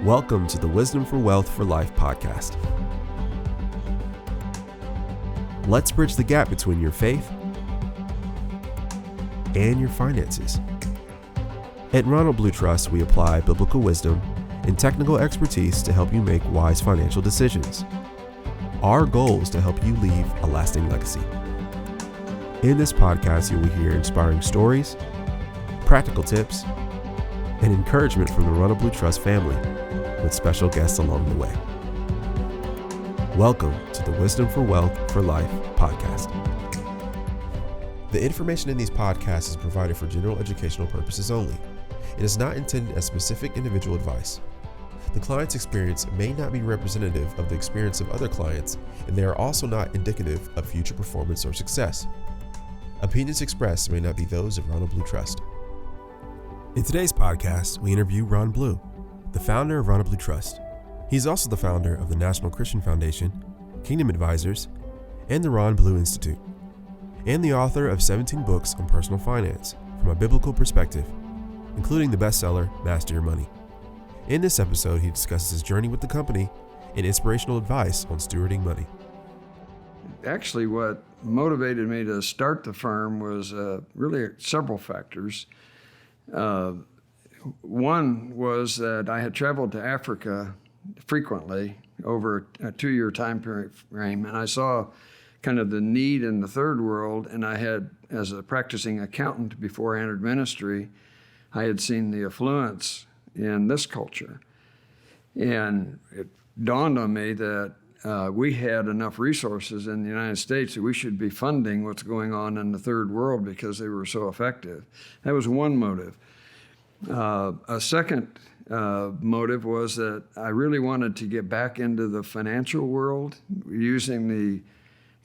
Welcome to the Wisdom for Wealth for Life podcast. Let's bridge the gap between your faith and your finances. At Ronald Blue Trust, we apply biblical wisdom and technical expertise to help you make wise financial decisions. Our goal is to help you leave a lasting legacy. In this podcast, you will hear inspiring stories, practical tips, and encouragement from the Ronald Blue Trust family, with special guests along the way. Welcome to the Wisdom for Wealth for Life podcast. The information in these podcasts is provided for general educational purposes only. It is not intended as specific individual advice. The client's experience may not be representative of the experience of other clients, and they are also not indicative of future performance or success. Opinions expressed may not be those of Ronald Blue Trust. In today's podcast, we interview Ron Blue, the founder of Ronald Blue Trust. He's also the founder of the National Christian Foundation, Kingdom Advisors, and the Ron Blue Institute, and the author of 17 books on personal finance from a biblical perspective, including the bestseller, Master Your Money. In this episode, he discusses his journey with the company and inspirational advice on stewarding money. Actually, what motivated me to start the firm was really several factors. One was that I had traveled to Africa frequently over a 2-year time frame, and I saw kind of the need in the third world, and I had, as a practicing accountant before I entered ministry, I had seen the affluence in this culture. And it dawned on me that we had enough resources in the United States that we should be funding what's going on in the third world because they were so effective. That was one motive. A second motive was that I really wanted to get back into the financial world using the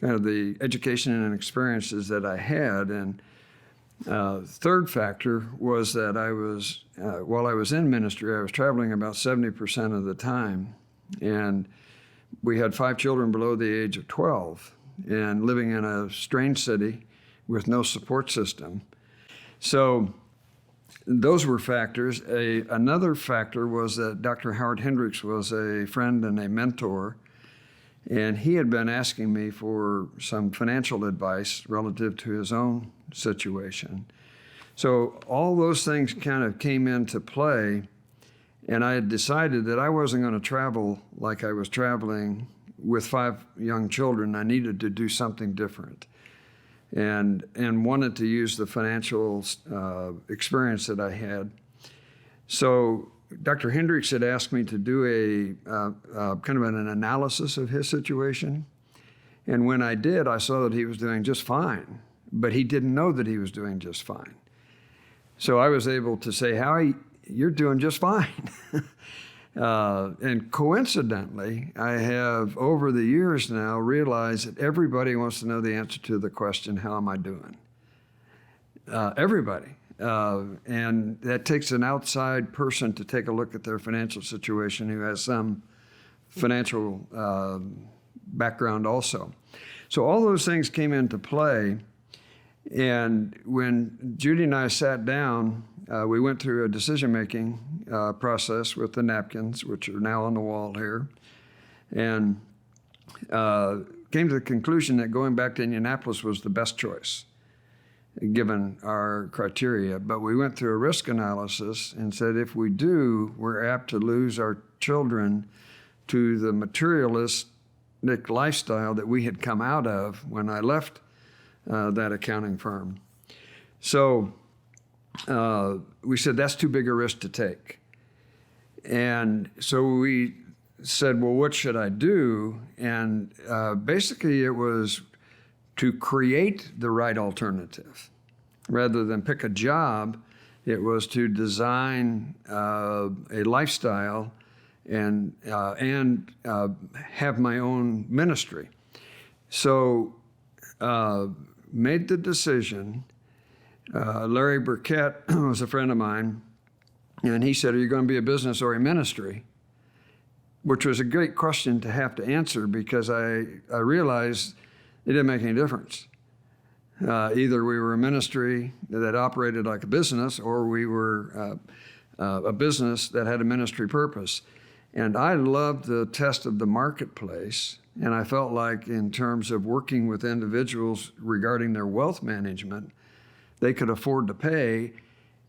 kind of the education and experiences that I had. And third factor was that I was, while I was in ministry, I was traveling about 70% of the time. And we had 5 children below the age of 12 and living in a strange city with no support system. So those were factors. Another factor was that Dr. Howard Hendricks was a friend and a mentor, and he had been asking me for some financial advice relative to his own situation. So all those things kind of came into play, and I had decided that I wasn't going to travel like I was traveling with 5 young children. I needed to do something different, and wanted to use the financial experience that I had. So Dr. Hendricks had asked me to do a kind of an analysis of his situation. And when I did, I saw that he was doing just fine, but he didn't know that he was doing just fine. So I was able to say, Howie, you're doing just fine. And coincidentally, I have over the years now realized that everybody wants to know the answer to the question, how am I doing? Everybody. And that takes an outside person to take a look at their financial situation who has some financial background also. So all those things came into play. And when Judy and I sat down, we went through a decision-making process with the napkins, which are now on the wall here, and came to the conclusion that going back to Indianapolis was the best choice, given our criteria. But we went through a risk analysis and said if we do, we're apt to lose our children to the materialistic lifestyle that we had come out of when I left that accounting firm. So we said that's too big a risk to take. And so we said, well, what should I do? And basically it was to create the right alternative. Rather than pick a job, it was to design a lifestyle and have my own ministry. So made the decision. Larry Burkett was a friend of mine, and he said, are you going to be a business or a ministry? Which was a great question to have to answer because I realized it didn't make any difference. Either we were a ministry that operated like a business or we were a business that had a ministry purpose. And I loved the test of the marketplace. And I felt like in terms of working with individuals regarding their wealth management, they could afford to pay.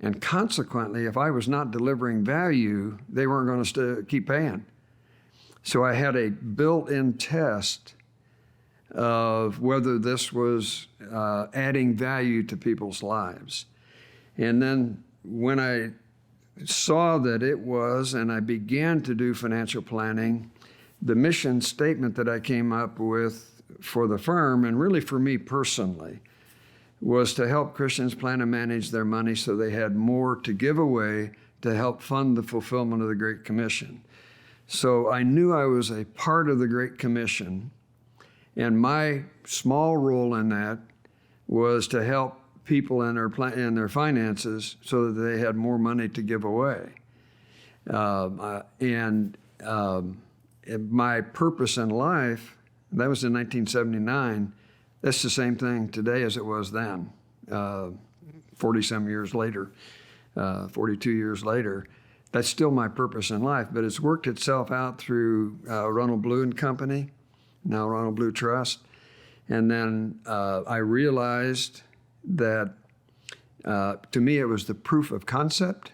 And consequently, if I was not delivering value, they weren't going to keep paying. So I had a built-in test of whether this was adding value to people's lives. And then when I saw that it was, and I began to do financial planning, the mission statement that I came up with for the firm, and really for me personally, was to help Christians plan and manage their money so they had more to give away to help fund the fulfillment of the Great Commission. So I knew I was a part of the Great Commission, and my small role in that was to help people in their finances so that they had more money to give away. And my purpose in life, that was in 1979, that's the same thing today as it was then, 40-some years later, 42 years later. That's still my purpose in life, but it's worked itself out through Ronald Blue and Company, now Ronald Blue Trust. And then I realized that, to me, it was the proof of concept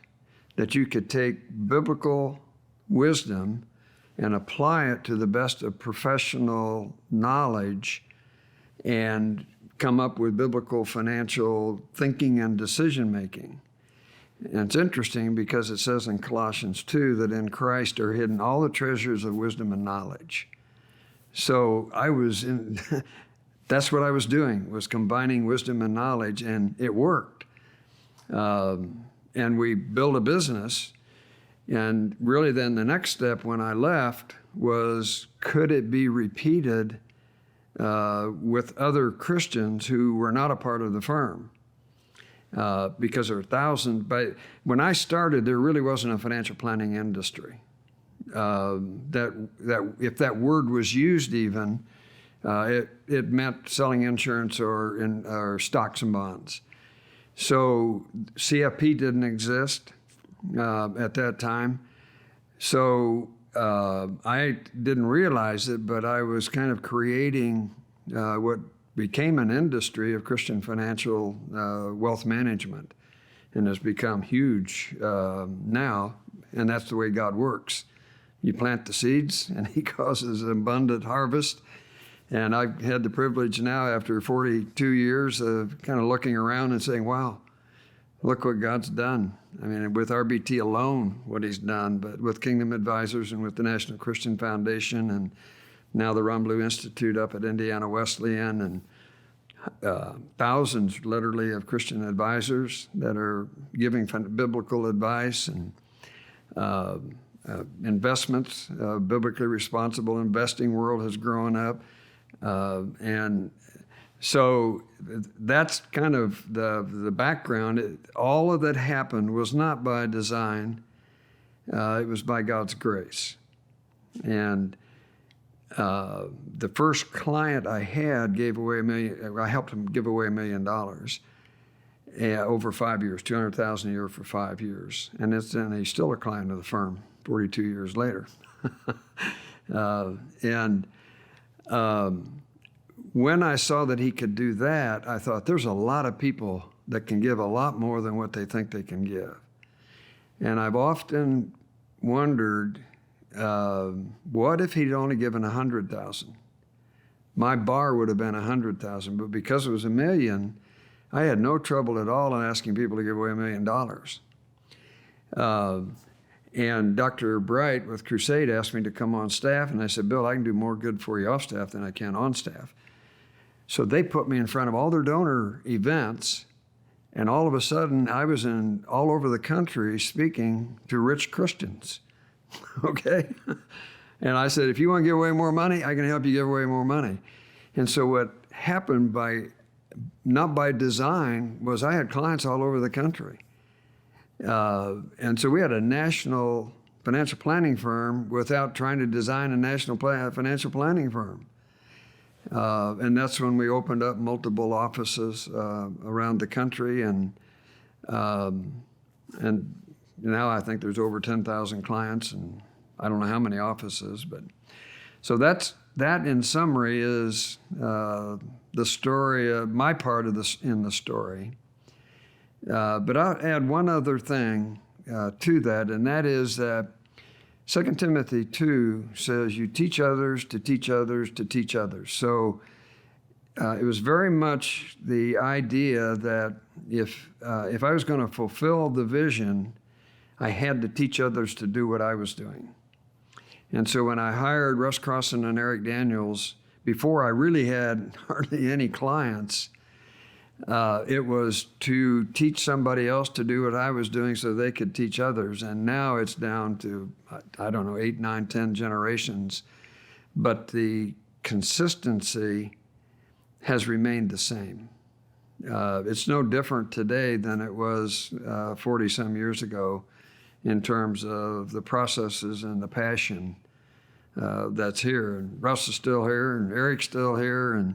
that you could take biblical wisdom and apply it to the best of professional knowledge and come up with biblical financial thinking and decision making. And it's interesting because it says in Colossians 2 that in Christ are hidden all the treasures of wisdom and knowledge. So that's what I was doing, was combining wisdom and knowledge, and it worked. And we built a business. And really then the next step when I left was, could it be repeated with other Christians who were not a part of the firm? Because there were thousands. But when I started, there really wasn't a financial planning industry. That if that word was used even, it meant selling insurance or stocks and bonds. So CFP didn't exist at that time. So I didn't realize it, but I was kind of creating what became an industry of Christian financial wealth management, and has become huge now, and that's the way God works. You plant the seeds, and He causes an abundant harvest. And I've had the privilege now, after 42 years, of kind of looking around and saying, wow, look what God's done. I mean, with RBT alone, what He's done, but with Kingdom Advisors and with the National Christian Foundation, and now the Ronald Blue Institute up at Indiana Wesleyan, and thousands, literally, of Christian advisors that are giving biblical advice, and investments, biblically responsible investing world has grown up. And so that's kind of the background. All of that happened was not by design. It was by God's grace. And the first client I had gave away I helped him give away $1 million over 5 years, $200,000 a year for 5 years. And he's still a client of the firm 42 years later. When I saw that he could do that, I thought there's a lot of people that can give a lot more than what they think they can give. And I've often wondered, what if he'd only given 100,000? My bar would have been 100,000, but because it was $1 million, I had no trouble at all in asking people to give away $1 million. And Dr. Bright with Crusade asked me to come on staff, and I said, Bill, I can do more good for you off staff than I can on staff. So they put me in front of all their donor events, and all of a sudden I was all over the country speaking to rich Christians, okay? And I said, if you want to give away more money, I can help you give away more money. And so what happened not by design, was I had clients all over the country. And so we had a national financial planning firm without trying to design a national financial planning firm. And that's when we opened up multiple offices around the country, and now I think there's over 10,000 clients and I don't know how many offices, but so that in summary is the story, my part of this in the story. But I'll add one other thing to that, and that is that 2 Timothy 2 says you teach others to teach others to teach others. So it was very much the idea that if I was going to fulfill the vision, I had to teach others to do what I was doing. And so when I hired Russ Crossan and Eric Daniels, before I really had hardly any clients, it was to teach somebody else to do what I was doing so they could teach others. And now it's down to, I don't know, 8, 9, 10 generations. But the consistency has remained the same. It's no different today than it was 40 some years ago in terms of the processes and the passion that's here. And Russ is still here, and Eric's still here, and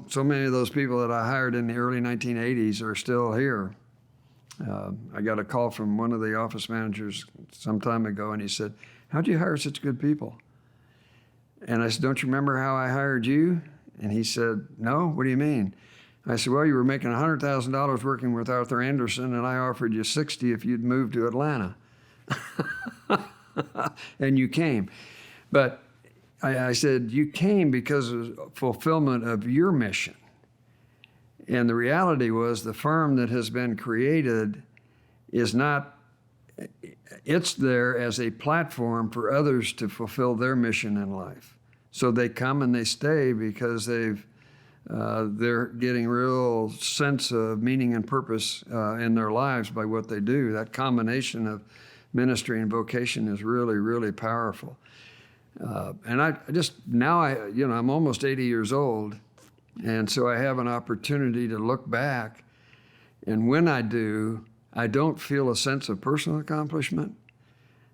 so many of those people that I hired in the early 1980s are still here. I got a call from one of the office managers some time ago, and he said, "How'd you hire such good people?" And I said, "Don't you remember how I hired you?" And he said, "No, what do you mean?" I said, "Well, you were making $100,000 working with Arthur Anderson, and I offered you 60 if you'd moved to Atlanta." And you came. But I said, you came because of fulfillment of your mission. And the reality was the firm that has been created is not, it's there as a platform for others to fulfill their mission in life. So they come and they stay because they're getting real sense of meaning and purpose in their lives by what they do. That combination of ministry and vocation is really, really powerful. And I'm almost 80 years old, and so I have an opportunity to look back, and when I do, I don't feel a sense of personal accomplishment.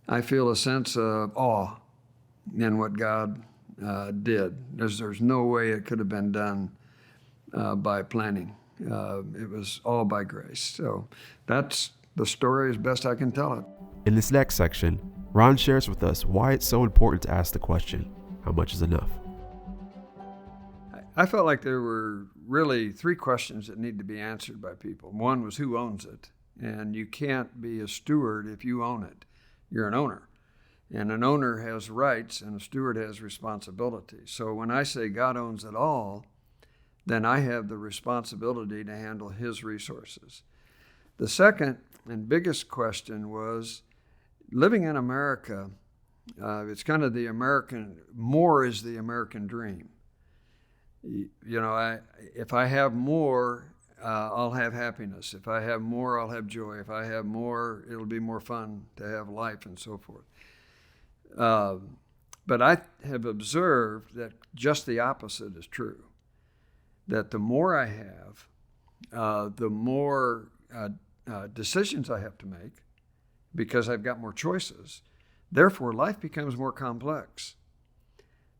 I feel a sense of awe in what God did. There's no way it could have been done by planning. It was all by grace. So that's the story as best I can tell it. In this next section, Ron shares with us why it's so important to ask the question, how much is enough? I felt like there were really 3 questions that need to be answered by people. One was who owns it? And you can't be a steward if you own it. You're an owner. And an owner has rights and a steward has responsibilities. So when I say God owns it all, then I have the responsibility to handle his resources. The second and biggest question was, living in America, it's kind of more is the American dream. If I have more, I'll have happiness. If I have more, I'll have joy. If I have more, it'll be more fun to have life and so forth. But I have observed that just the opposite is true. That the more I have, the more decisions I have to make, because I've got more choices. Therefore, life becomes more complex.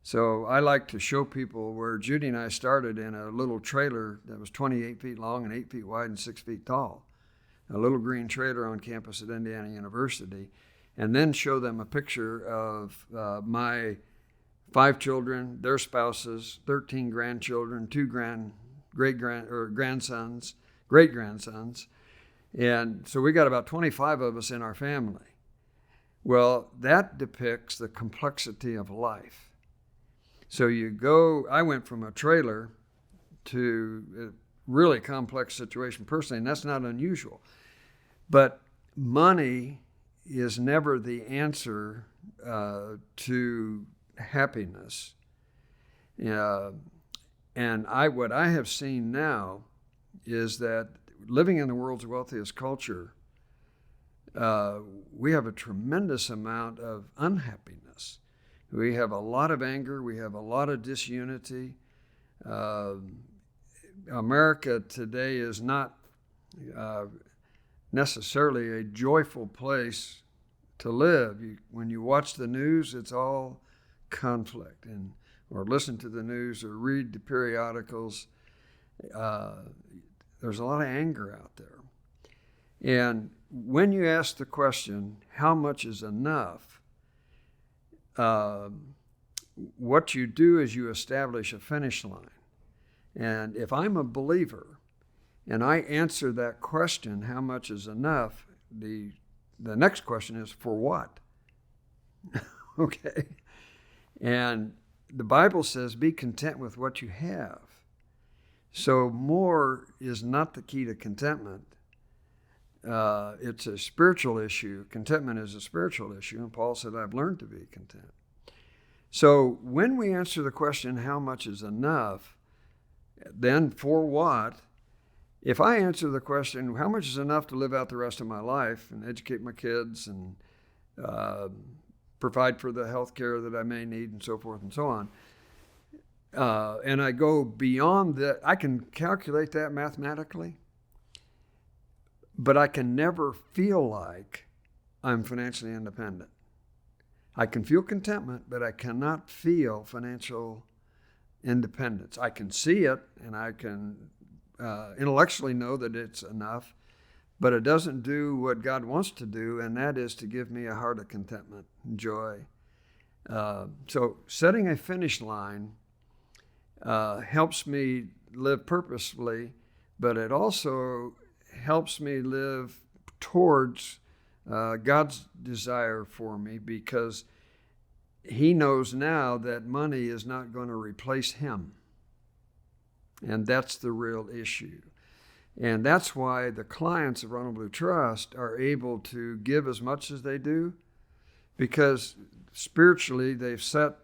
So I like to show people where Judy and I started in a little trailer that was 28 feet long and 8 feet wide and 6 feet tall, a little green trailer on campus at Indiana University, and then show them a picture of my 5 children, their spouses, 13 grandchildren, 2 great-grandsons, and so we got about 25 of us in our family. Well, that depicts the complexity of life. So I went from a trailer to a really complex situation personally, and that's not unusual. But money is never the answer to happiness. And what I have seen now is that living in the world's wealthiest culture, we have a tremendous amount of unhappiness. We have a lot of anger. We have a lot of disunity. America today is not necessarily a joyful place to live. When you watch the news, it's all conflict, or listen to the news or read the periodicals. There's a lot of anger out there. And when you ask the question, how much is enough? What you do is you establish a finish line. And if I'm a believer and I answer that question, how much is enough, the next question is, for what? Okay? And the Bible says, be content with what you have. So more is not the key to contentment. It's a spiritual issue. Contentment is a spiritual issue, and Paul said, I've learned to be content. So when we answer the question, how much is enough, then for what? If I answer the question, how much is enough to live out the rest of my life and educate my kids and provide for the health care that I may need and so forth and so on, and I go beyond that, I can calculate that mathematically, but I can never feel like I'm financially independent. I can feel contentment, but I cannot feel financial independence. I can see it, and I can intellectually know that it's enough, but it doesn't do what God wants to do, and that is to give me a heart of contentment and joy. So setting a finish line helps me live purposefully, but it also helps me live towards God's desire for me, because He knows now that money is not going to replace Him. And that's the real issue. And that's why the clients of Ronald Blue Trust are able to give as much as they do, because spiritually they've set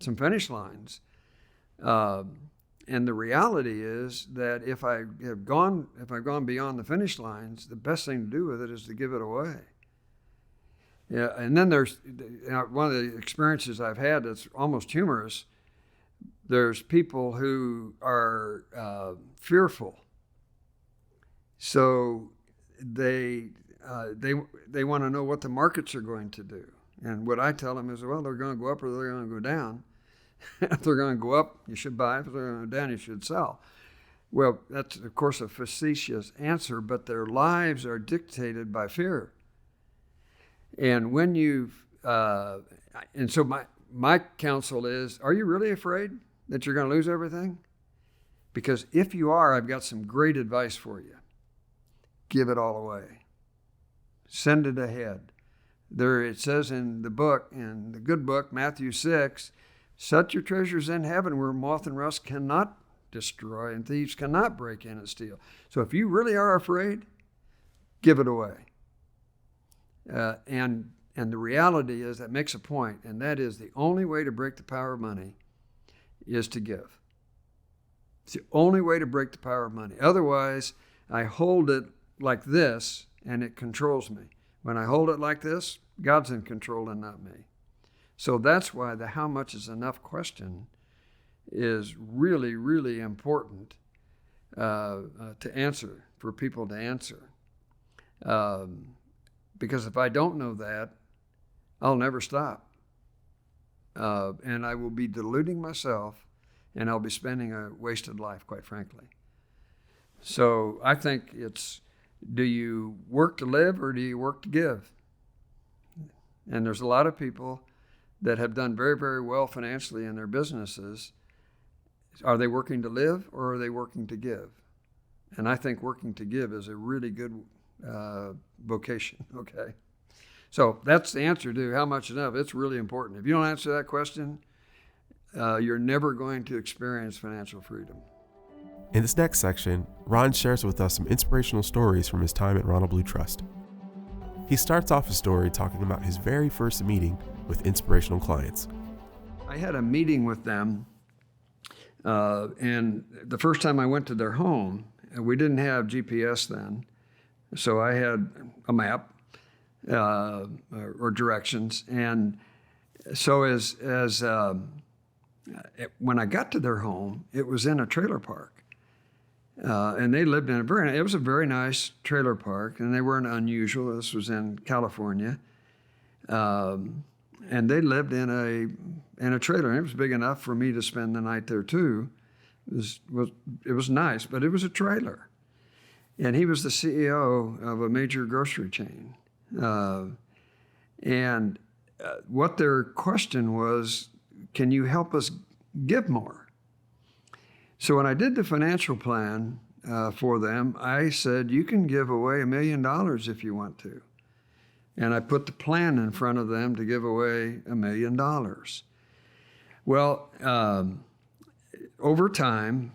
some finish lines. And the reality is that if I've gone beyond the finish lines, the best thing to do with it is to give it away. Yeah, and then there's one of the experiences I've had that's almost humorous. There's people who are fearful, so they want to know what the markets are going to do. And what I tell them is, well, they're going to go up or they're going to go down. If they're going to go up, you should buy. If they're going to go down, you should sell. Well, that's, of course, a facetious answer, but their lives are dictated by fear. And when and so my counsel is, are you really afraid that you're going to lose everything? Because if you are, I've got some great advice for you. Give it all away. Send it ahead. It says in the book, in the good book, Matthew 6, set your treasures in heaven where moth and rust cannot destroy and thieves cannot break in and steal. So if you really are afraid, give it away. And the reality is that makes a point, and that is the only way to break the power of money is to give. It's the only way to break the power of money. Otherwise, I hold it like this, and it controls me. When I hold it like this, God's in control and not me. So that's why the how much is enough question is really, really important to answer, for people to answer. Because if I don't know that, I'll never stop. And I will be deluding myself, and I'll be spending a wasted life, quite frankly. So I think it's, do you work to live or do you work to give? And there's a lot of people that have done very, very well financially in their businesses. Are they working to live or are they working to give? And I think working to give is a really good vocation, okay? So that's the answer to how much enough. It's really important. If you don't answer that question, you're never going to experience financial freedom. In this next section, Ron shares with us some inspirational stories from his time at Ronald Blue Trust. He starts off his story talking about his very first meeting with inspirational clients. I had a meeting with them, and the first time I went to their home, we didn't have GPS then, so I had a map or directions. And so when I got to their home, it was in a trailer park. And they lived in it was a very nice trailer park, and they weren't unusual. This was in California. And they lived in a trailer, and it was big enough for me to spend the night there too. It was nice, but it was a trailer. And he was the CEO of a major grocery chain. What their question was, can you help us give more? So when I did the financial plan for them, I said, you can give away $1 million if you want to. And I put the plan in front of them to give away $1 million. Well, over time,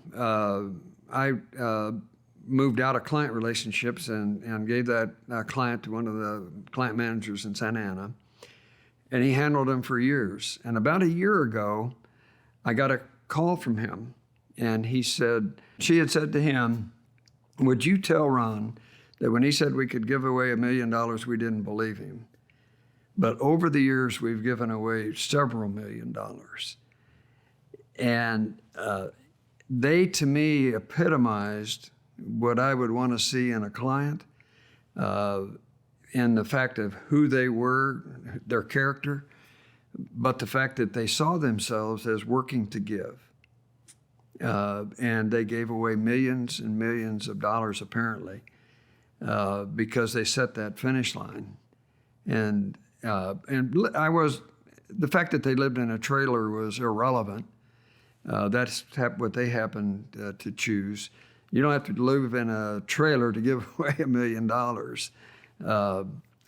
I moved out of client relationships and gave that client to one of the client managers in Santa Ana. And he handled them for years. And about a year ago, I got a call from him. And she had said to him, would you tell Ron that when he said we could give away $1 million, we didn't believe him. But over the years, we've given away several $1 million. And they, to me, epitomized what I would want to see in a client, in the fact of who they were, their character, but the fact that they saw themselves as working to give. And they gave away millions and millions of dollars, apparently, because they set that finish line. And the fact that they lived in a trailer was irrelevant. That's what they happened to choose. You don't have to live in a trailer to give away $1 million.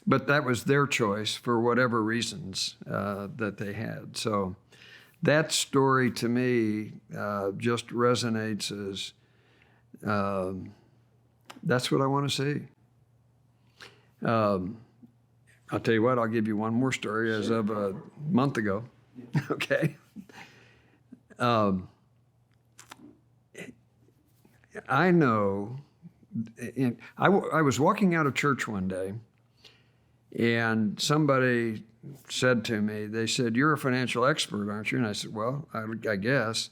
But that was their choice for whatever reasons that they had. So that story to me just resonates as that's what I want to see. I'll tell you what, I'll give you one more story as of a month ago. Okay. I know, I was walking out of church one day, and somebody said to me, they said, you're a financial expert, aren't you? And I said, well, I guess.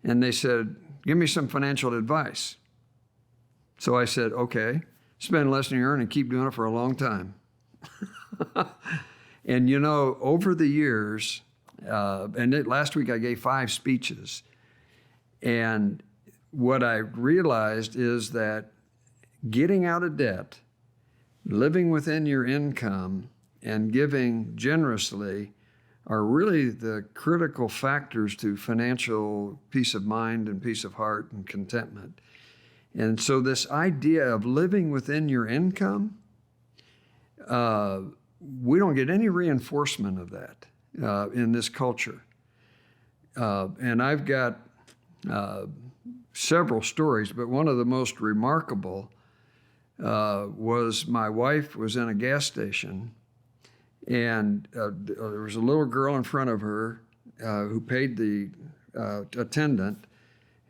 And they said, give me some financial advice. So I said, okay, spend less than you earn and keep doing it for a long time. And you know, over the years, last week I gave 5 speeches, and what I realized is that getting out of debt, living within your income, and giving generously are really the critical factors to financial peace of mind and peace of heart and contentment. And so this idea of living within your income, we don't get any reinforcement of that in this culture. And I've got several stories, but one of the most remarkable was my wife was in a gas station, and there was a little girl in front of her who paid the attendant.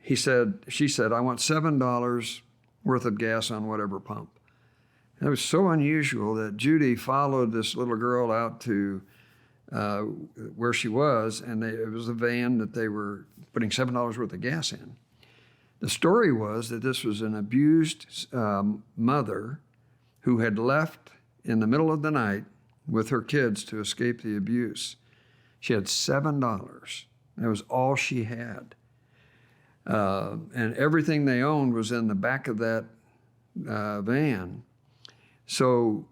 She said, I want $7 worth of gas on whatever pump. And it was so unusual that Judy followed this little girl out to where she was, and it was a van that they were putting $7 worth of gas in. The story was that this was an abused mother who had left in the middle of the night with her kids to escape the abuse. She had $7. That was all she had. And everything they owned was in the back of that van. So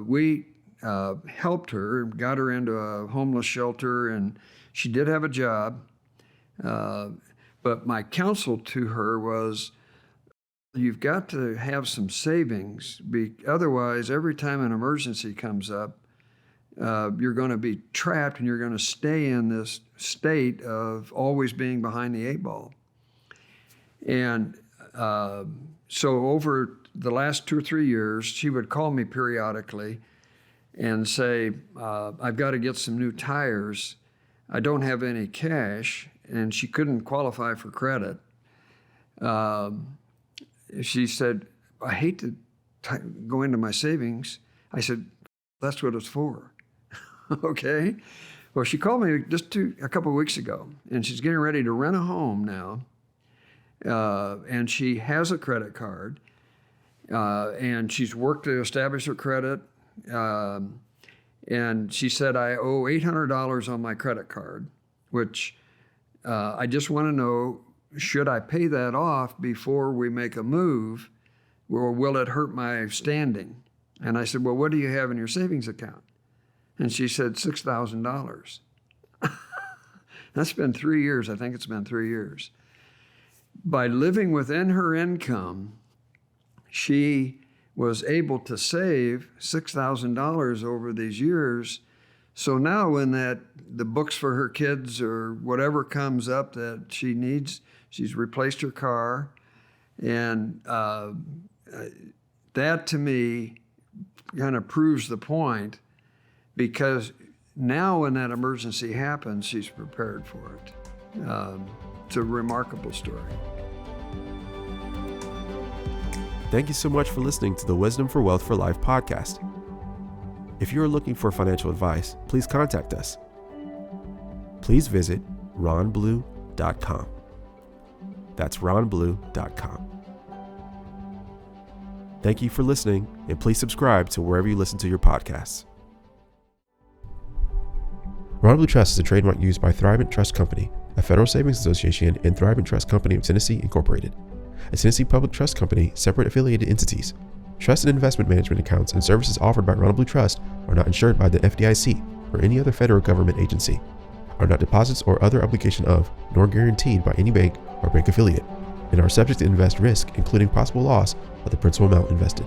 we helped her, got her into a homeless shelter, and she did have a job. But my counsel to her was, you've got to have some savings. Otherwise, every time an emergency comes up, you're going to be trapped and you're going to stay in this state of always being behind the 8 ball. And so over the last 2 or 3 years, she would call me periodically and say, I've got to get some new tires. I don't have any cash. And she couldn't qualify for credit. She said, I hate to go into my savings. I said, that's what it's for. Okay. Well, she called me just a couple of weeks ago, and she's getting ready to rent a home now. And she has a credit card, and she's worked to establish her credit. And she said, I owe $800 on my credit card, which I just want to know, should I pay that off before we make a move? well, will it hurt my standing? And I said, well, what do you have in your savings account? And she said, $6,000. That's been 3 years. I think it's been 3 years. By living within her income, she was able to save $6,000 over these years. So now when the books for her kids or whatever comes up that she needs, she's replaced her car. And that to me kind of proves the point, because now when that emergency happens, she's prepared for it. It's a remarkable story. Thank you so much for listening to the Wisdom for Wealth for Life podcast. If you are looking for financial advice, please contact us. Please visit ronblue.com. That's ronblue.com. Thank you for listening, and please subscribe to wherever you listen to your podcasts. Ronald Blue Trust is a trademark used by Thrivent Trust Company, a Federal Savings Association, and Thrivent Trust Company of Tennessee, Incorporated, a Tennessee Public Trust Company, separate affiliated entities. Trust and investment management accounts and services offered by Ronald Blue Trust are not insured by the FDIC or any other federal government agency, are not deposits or other obligation of, nor guaranteed by any bank or bank affiliate, and are subject to invest risk, including possible loss of the principal amount invested.